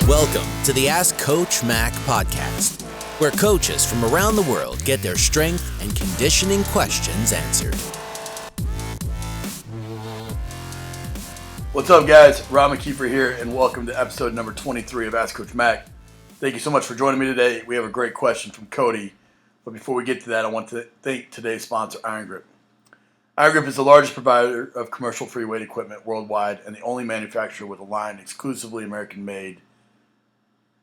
Welcome to the Ask Coach Mac podcast, where coaches from around the world get their strength and conditioning questions answered. What's up, guys? Rob McKeefery here, and welcome to episode number 23 of Ask Coach Mac. Thank you so much for joining me today. We have a great question from Cody, but before we get to that, I want to thank today's sponsor, Iron Grip. Iron Grip is the largest provider of commercial free weight equipment worldwide and the only manufacturer with a line exclusively American-made.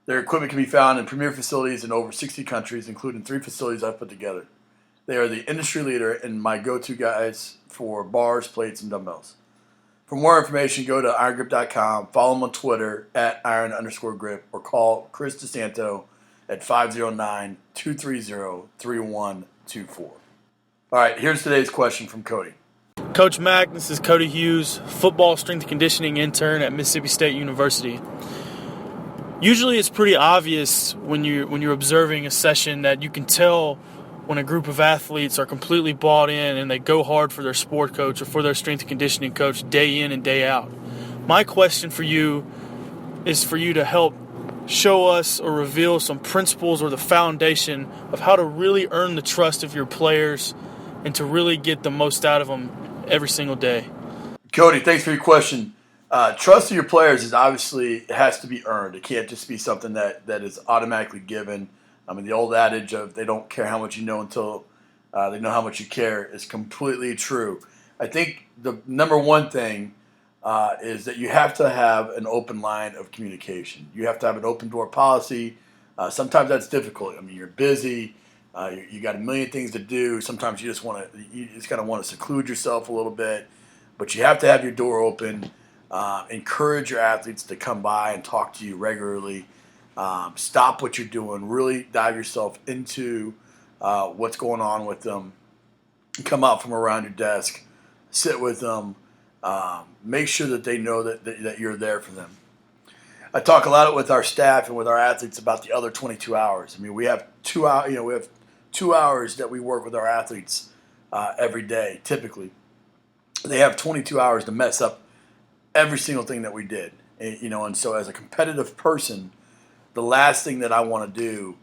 Their equipment can be found in premier facilities in over 60 countries, including 3 facilities I've put together. They are the industry leader and my go-to guys for bars, plates, and dumbbells. For more information, go to irongrip.com, follow them on Twitter at @iron_grip, or call Chris DeSanto at 509-230-3124. All right, here's today's question from Cody. Coach Mac, this is Cody Hughes, football strength and conditioning intern at Mississippi State University. Usually it's pretty obvious when you're observing a session that you can tell when a group of athletes are completely bought in and they go hard for their sport coach or for their strength and conditioning coach day in and day out. My question for you is for you to help show us or reveal some principles or the foundation of how to really earn the trust of your players and to really get the most out of them every single day. Cody, thanks for your question. Trust of your players it has to be earned. It can't just be something that is automatically given. I mean, the old adage of they don't care how much you know until they know how much you care is completely true. I think the number one thing is that you have to have an open line of communication. You have to have an open door policy. Sometimes that's difficult. I mean, you're busy. You got a million things to do. Sometimes you just kind of want to seclude yourself a little bit. But you have to have your door open. Encourage your athletes to come by and talk to you regularly. Stop what you're doing. Really dive yourself into what's going on with them. Come out from around your desk. Sit with them. Make sure that they know that you're there for them. I talk a lot with our staff and with our athletes about the other 22 hours. I mean, we have 2 hours. We have 2 hours that we work with our athletes every day. Typically, they have 22 hours to mess up every single thing that we did. And so as a competitive person, the last thing that I want to do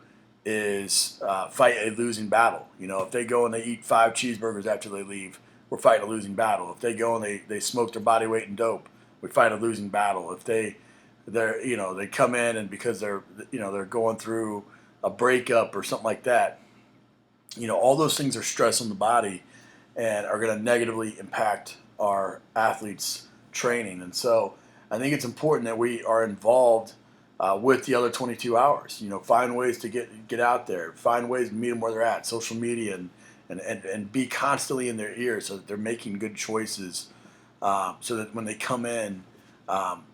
is fight a losing battle. If they go and they eat 5 cheeseburgers after they leave, we're fighting a losing battle. If they go and they smoke their body weight in dope, we fight a losing battle. If they come in and because they're going through a breakup or something like that, all those things are stress on the body and are going to negatively impact our athletes' training. And so I think it's important that we are involved with the other 22 hours. Find ways to get out there. Find ways to meet them where they're at. Social media and be constantly in their ear so that they're making good choices so that when they come in,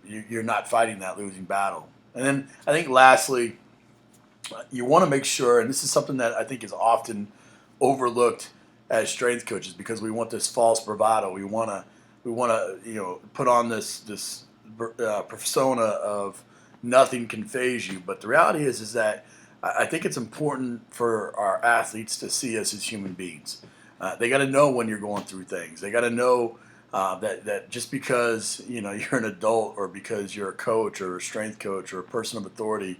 you're not fighting that losing battle. And then I think lastly, you want to make sure, and this is something that I think is often overlooked as strength coaches because we want this false bravado. We want to put on this persona of nothing can phase you. But the reality is that I think it's important for our athletes to see us as human beings. They got to know when you're going through things. They got to know that just because you're an adult or because you're a coach or a strength coach or a person of authority,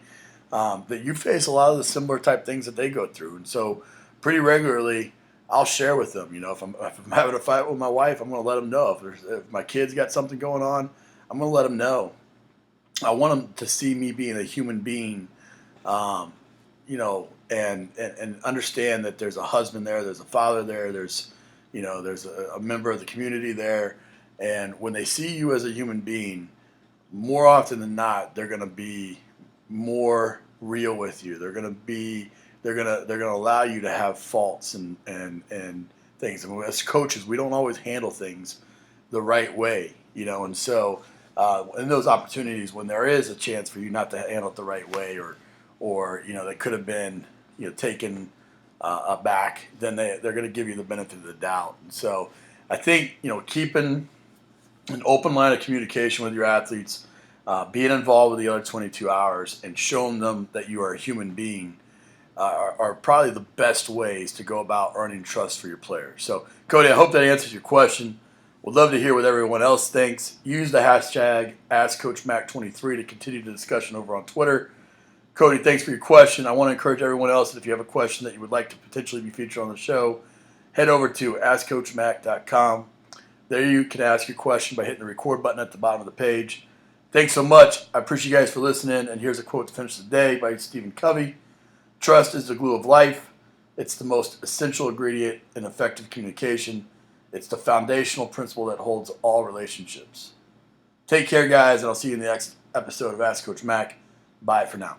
that you face a lot of the similar type things that they go through. And so pretty regularly, I'll share with them. If I'm having a fight with my wife, I'm going to let them know. If my kids got something going on, I'm going to let them know. I want them to see me being a human being, and understand that there's a husband there, there's a father there, there's a member of the community there. And when they see you as a human being, more often than not, they're going to be more real with you. They're going to allow you to have faults and things. And as coaches, we don't always handle things the right way, and so in those opportunities when there is a chance for you not to handle it the right way or they could have been taken aback, then they're going to give you the benefit of the doubt. And so I think keeping an open line of communication with your athletes, being involved with the other 22 hours and showing them that you are a human being are probably the best ways to go about earning trust for your players. So, Cody, I hope that answers your question. Would love to hear what everyone else thinks. Use the hashtag AskCoachMac23 to continue the discussion over on Twitter. Cody, thanks for your question. I want to encourage everyone else that if you have a question that you would like to potentially be featured on the show, head over to AskCoachMac.com. There you can ask your question by hitting the record button at the bottom of the page. Thanks so much. I appreciate you guys for listening. And here's a quote to finish the day by Stephen Covey. Trust is the glue of life. It's the most essential ingredient in effective communication. It's the foundational principle that holds all relationships. Take care, guys, and I'll see you in the next episode of Ask Coach Mac. Bye for now.